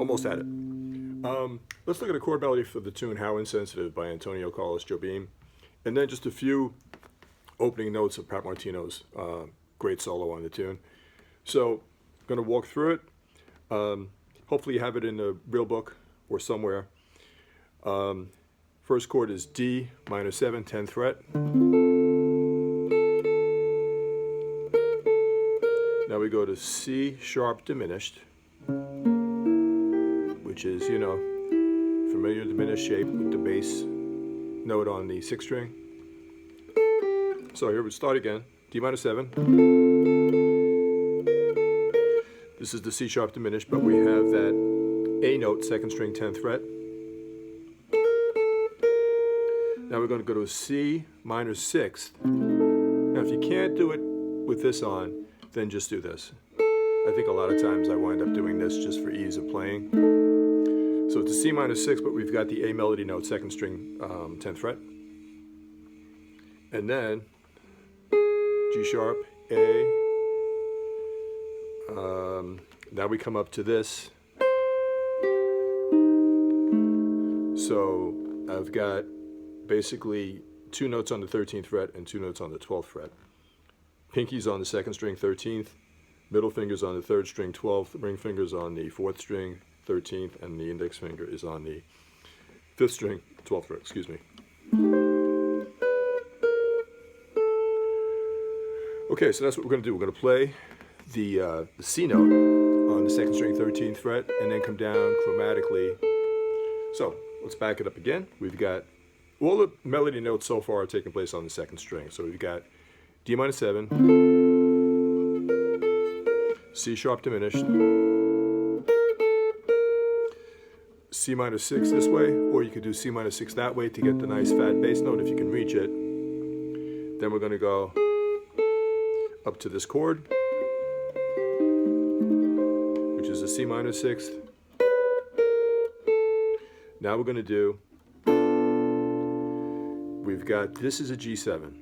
almost at it. Let's look at a chord melody for the tune How Insensitive by Antonio Carlos Jobim, and then just a few opening notes of Pat Martino's great solo on the tune. So I'm going to walk through it. Hopefully you have it in the real book or somewhere. First chord is D minor 7, 10th fret. Now we go to C sharp diminished, which is, you know, familiar diminished shape with the bass note on the 6th string. So here we start again, D minor 7. This is the C sharp diminished, but we have that A note, 2nd string, 10th fret. Now we're going to go to a C minor 6th. Now if you can't do it with this on, then just do this. I think a lot of times I wind up doing this just for ease of playing. So it's a C minor 6, but we've got the A melody note, 2nd string, 10th fret. And then G sharp, A. Now we come up to this. So I've got basically 2 notes on the 13th fret and 2 notes on the 12th fret. Pinky's on the 2nd string, 13th. Middle finger's on the 3rd string, 12th. Ring finger's on the 4th string, 13th. And the index finger is on the 5th string, 12th fret, excuse me. Okay, so that's what we're going to do. We're going to play the C note on the 2nd string, 13th fret, and then come down chromatically. So let's back it up again. We've got all the melody notes so far are taking place on the 2nd string. So we've got D minor 7, C sharp diminished, C minor 6 this way, or you could do C minor 6 that way to get the nice fat bass note if you can reach it. Then we're going to go up to this chord, which is a C minor 6th. Now we're going to do, we've got, this is a G7.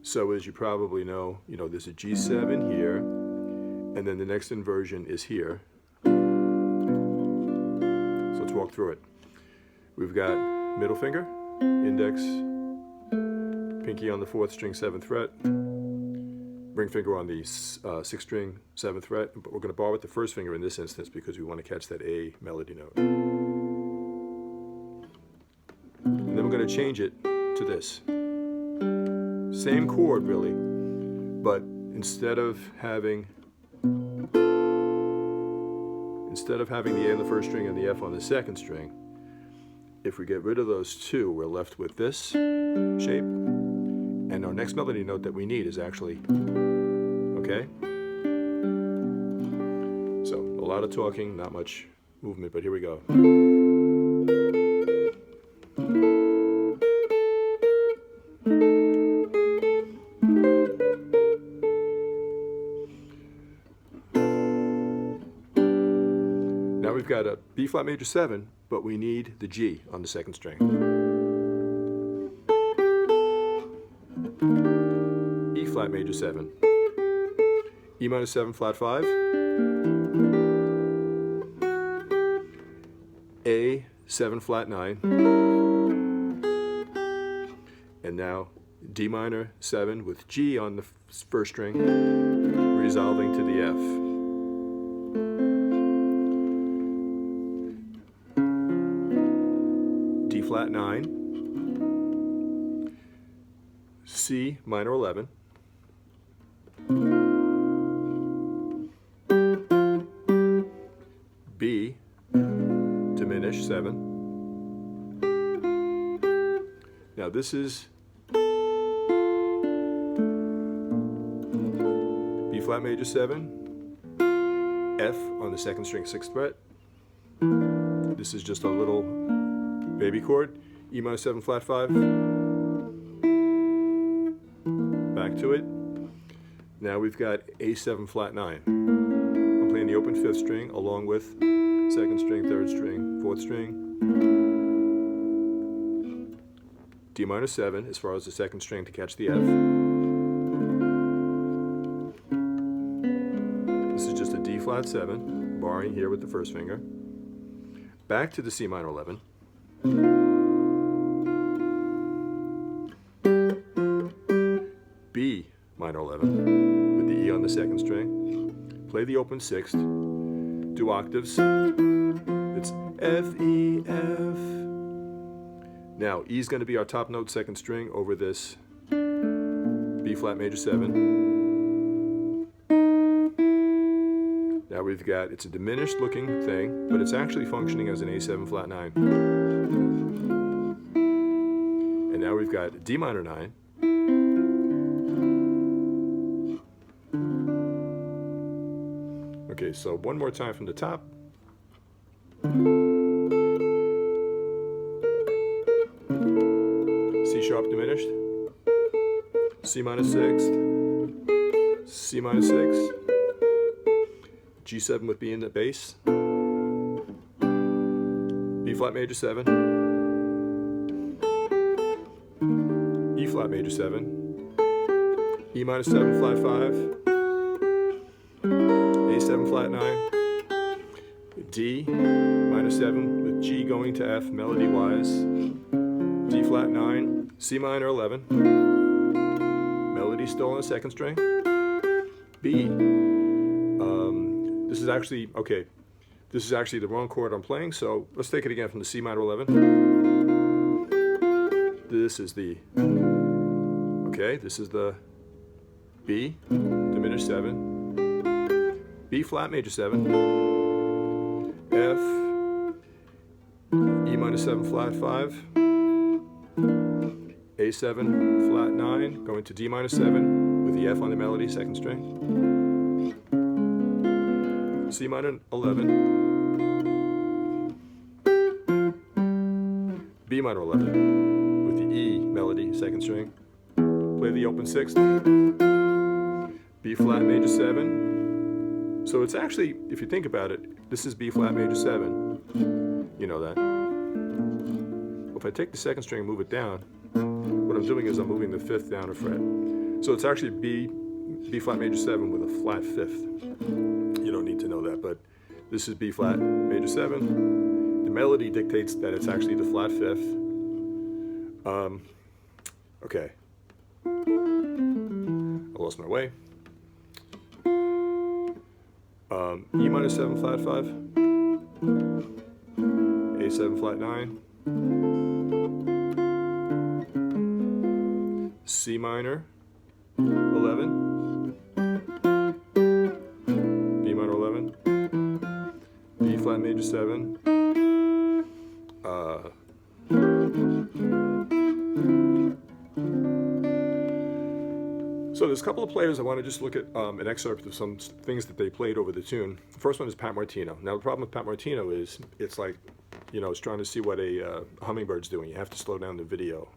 So as you probably know, there's a G7 here, and then the next inversion is here. So let's walk through it. We've got middle finger, index, pinky on the 4th string, 7th fret, ring finger on the 6th string, 7th fret, but we're going to bar with the 1st finger in this instance because we want to catch that A melody note. And then we're going to change it to this. Same chord really, but instead of having the A on the 1st string and the F on the 2nd string, if we get rid of those two, we're left with this shape. And our next melody note that we need is actually, okay? So a lot of talking, not much movement, but here we go. Now we've got a B flat major 7, but we need the G on the 2nd string. E flat major 7, E minor 7 flat 5, A 7 flat 9, and now D minor 7 with G on the 1st string, resolving to the F. D flat 9, C minor 11, B diminished 7. Now this is B flat major 7, F on the 2nd string, 6th fret. This is just a little baby chord, E minor 7 flat 5. Back to it. Now we've got A7 flat 9. I'm playing the open 5th string along with 2nd string, 3rd string, 4th string. D minor 7 as far as the 2nd string to catch the F. This is just a D flat 7, barring here with the 1st finger. back to the C minor 11. B minor 11 with the E on the second string. Play the open sixth. Do octaves. It's F, E, F. Now, E is going to be our top note, second string, over this B flat major 7. Now we've got, it's a diminished looking thing, but it's actually functioning as an A7 flat 9. And now we've got D minor 9. Okay, so one more time from the top. C sharp diminished. C minor 6th. C minor 6th. G7 with B in the bass. B flat major 7. E flat major 7. E minor 7 flat 5. A7 flat 9, D minor 7 with G going to F melody wise, D flat 9, C minor 11, melody still on the second string, B. This is actually, okay, this is actually the wrong chord I'm playing, so let's take it again from the C minor 11. This is the, okay, this is the B, diminished 7. B flat major 7, F, E minor 7 flat 5, A7 flat 9, going to D minor 7 with the F on the melody, second string, C minor 11, B minor 11 with the E melody, second string, play the open sixth, B flat major 7. So it's actually, if you think about it, this is B flat major 7. You know that. Well, if I take the second string and move it down, what I'm doing is I'm moving the 5th down a fret. So it's actually B flat major 7 with a flat 5th. You don't need to know that, but this is B flat major 7. The melody dictates that it's actually the flat 5th. Okay. I lost my way. E minor 7 flat 5, A7 flat 9, C minor 11, B minor 11, B flat major 7, So there's a couple of players I want to just look at an excerpt of some things that they played over the tune. The first one is Pat Martino. Now the problem with Pat Martino is it's like, you know, it's trying to see what a hummingbird's doing. You have to slow down the video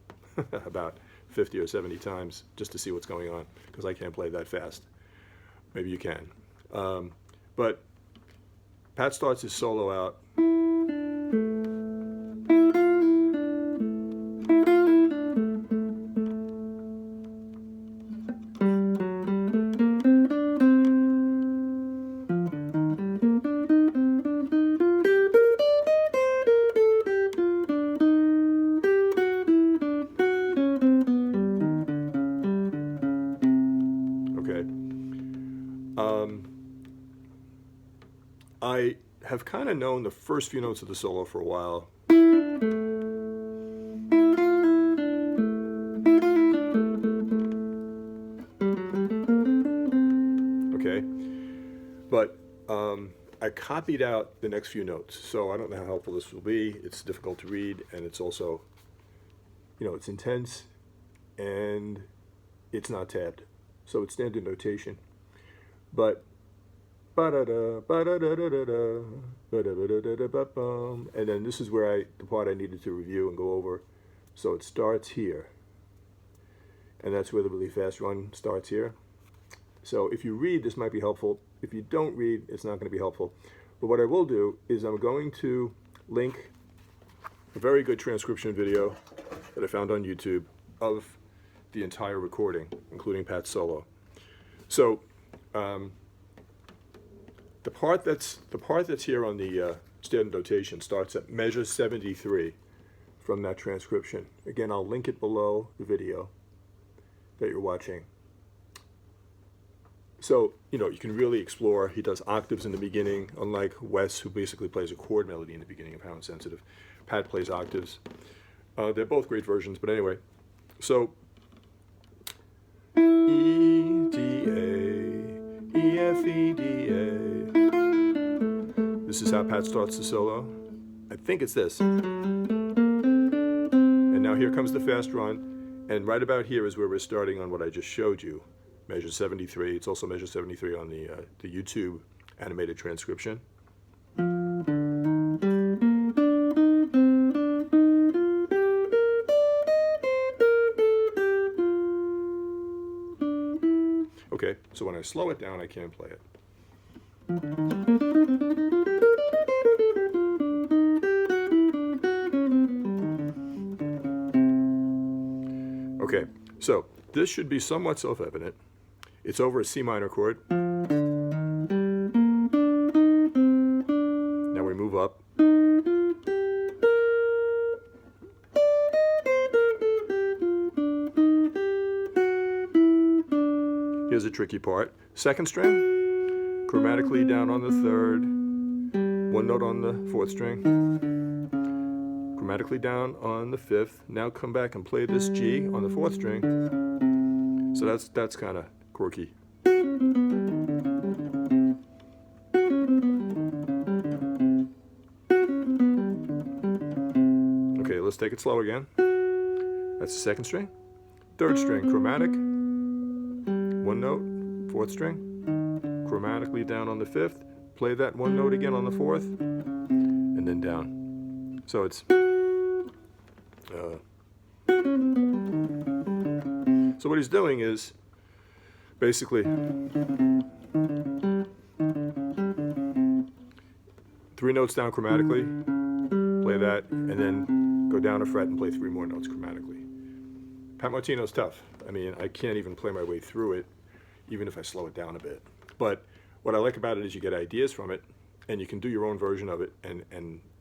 about 50 or 70 times just to see what's going on, because I can't play that fast. Maybe you can. But Pat starts his solo out. I have kind of known the first few notes of the solo for a while. Okay, but I copied out the next few notes, so I don't know how helpful this will be. It's difficult to read, and it's also, you know, it's intense, and it's not tabbed, so it's standard notation. But and then this is where the part I needed to review and go over. So it starts here, and that's where the really fast run starts here. So if you read, this might be helpful. If you don't read, it's not going to be helpful. But what I will do is I'm going to link a very good transcription video that I found on YouTube of the entire recording, including Pat's solo. So the part that's here on the standard notation starts at measure 73 from that transcription. Again, I'll link it below the video that you're watching. So, you know, you can really explore. He does octaves in the beginning, unlike Wes, who basically plays a chord melody in the beginning of How Insensitive. Pat plays octaves. They're both great versions, but anyway. So, E, D, A, E, F, E, D, A. This is how Pat starts the solo. I think it's this. And now here comes the fast run. And right about here is where we're starting on what I just showed you. Measure 73. It's also measure 73 on the YouTube animated transcription. Okay, so when I slow it down, I can play it. Okay, so this should be somewhat self-evident. It's over a C minor chord. Now we move up. Here's a tricky part. Second string, chromatically down on the third, one note on the fourth string, chromatically down on the fifth. Now come back and play this G on the fourth string. So that's kind of quirky. Okay, let's take it slow again. That's the second string. Third string, chromatic. One note, fourth string. Chromatically down on the fifth. Play that one note again on the fourth. And then down. So it's... So what he's doing is basically 3 notes down chromatically, play that, and then go down a fret and play 3 more notes chromatically. Pat Martino's tough. I mean, I can't even play my way through it, even if I slow it down a bit. But what I like about it is you get ideas from it, and you can do your own version of it, and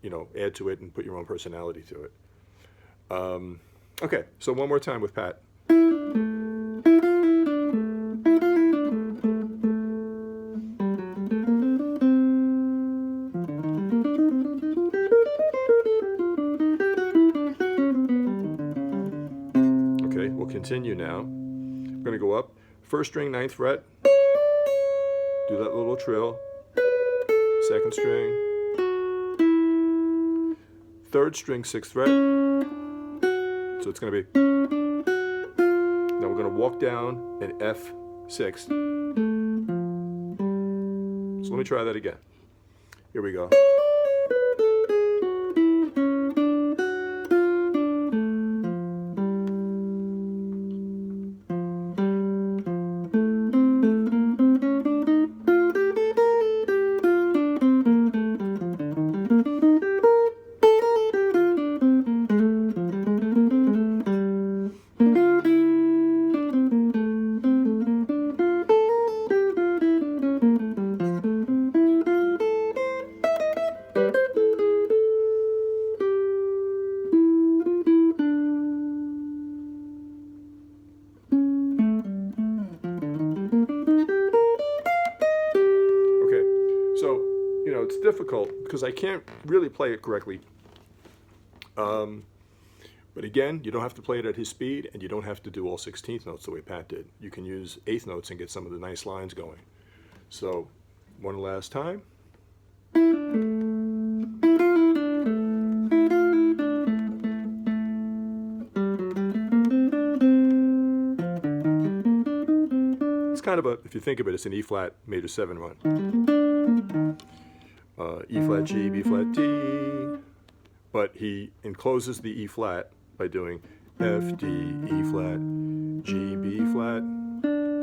you know, add to it and put your own personality to it. Okay, so one more time with Pat. Okay, we'll continue now. I'm going to go up. First string, 9th fret. Do that little trill. Second string. Third string, 6th fret. So it's going to be. Now we're going to walk down an F6. So let me try that again. Here we go. It's difficult because I can't really play it correctly. But again, you don't have to play it at his speed, and you don't have to do all 16th notes the way Pat did. You can use 8th notes and get some of the nice lines going. So, one last time. It's kind of a, if you think of it, it's an E flat major 7 run. E flat G, B flat D, but he encloses the E flat by doing F, D, E flat, G, B flat,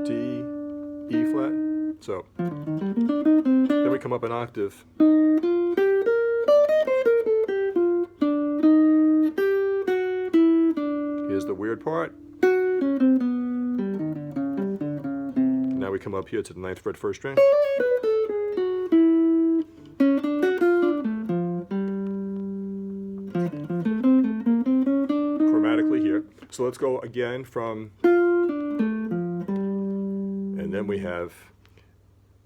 D, E flat. So then we come up an octave. Here's the weird part. Now we come up here to the 9th fret first string. So let's go again from, and then we have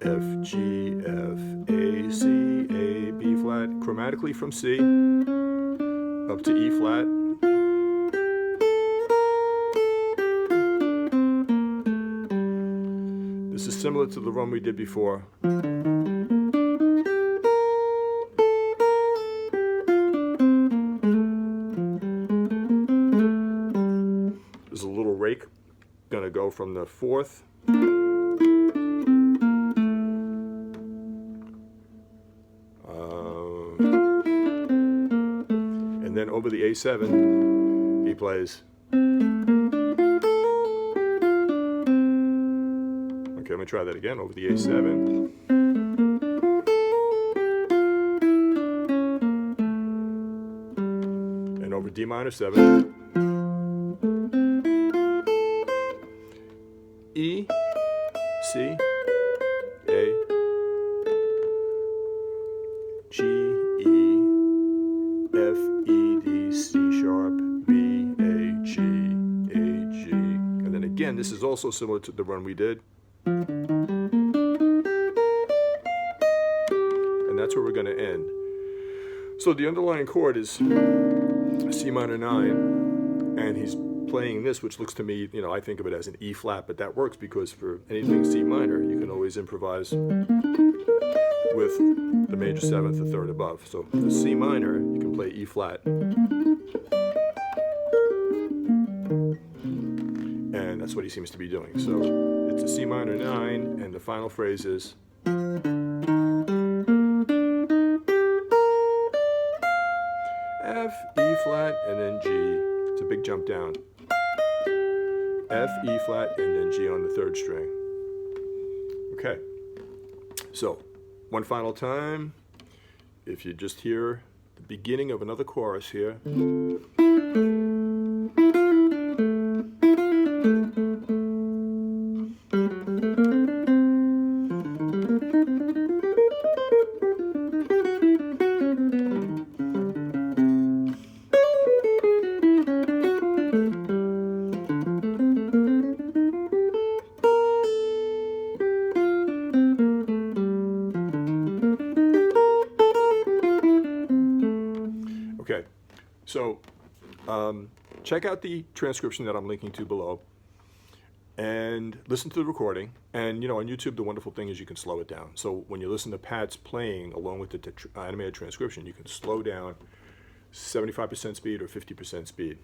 F, G, F, A, C, A, B flat, chromatically from C up to E flat. This is similar to the one we did before. There's a little rake, gonna go from the 4th and then over the A7 he plays. Okay, let me try that again. Over the A7 and over D minor 7, E, C, A, G, E, F, E, D, C sharp, B, A, G, and then again, this is also similar to the one we did. And that's where we're going to end. So the underlying chord is C minor 9, and he's playing this, which looks to me, you know, I think of it as an E flat, but that works because for anything C minor, you can always improvise with the major 7th, the 3rd above. So the C minor, you can play E flat. And that's what he seems to be doing. So it's a C minor 9, and the final phrase is F, E flat, and then G. It's a big jump down. F, E flat, and then G on the 3rd string. Okay. So, one final time. If you just hear the beginning of another chorus here. Okay, so check out the transcription that I'm linking to below and listen to the recording. And, you know, on YouTube, the wonderful thing is you can slow it down. So when you listen to Pat's playing along with the animated transcription, you can slow down 75% speed or 50% speed.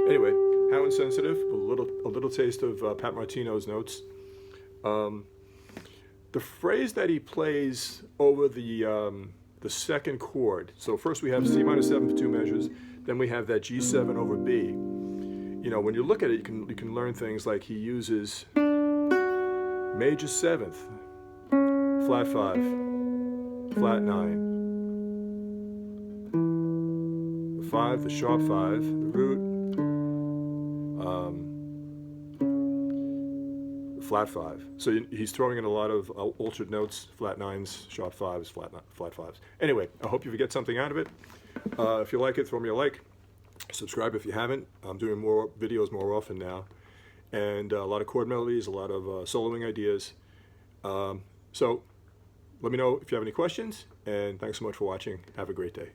Anyway, how Insensitive, a little taste of Pat Martino's notes. The phrase that he plays over the 2nd chord. So first we have C minor 7 for 2 measures, then we have that G7 over B. You know, when you look at it, you can learn things like he uses major 7th, flat 5, flat 9, the 5, the sharp 5, the root, flat 5. So he's throwing in a lot of altered notes, flat 9s, sharp 5s, flat 5s. Anyway, I hope you get something out of it. If you like it, throw me a like. Subscribe if you haven't. I'm doing more videos more often now. And a lot of chord melodies, a lot of soloing ideas. So let me know if you have any questions. And thanks so much for watching. Have a great day.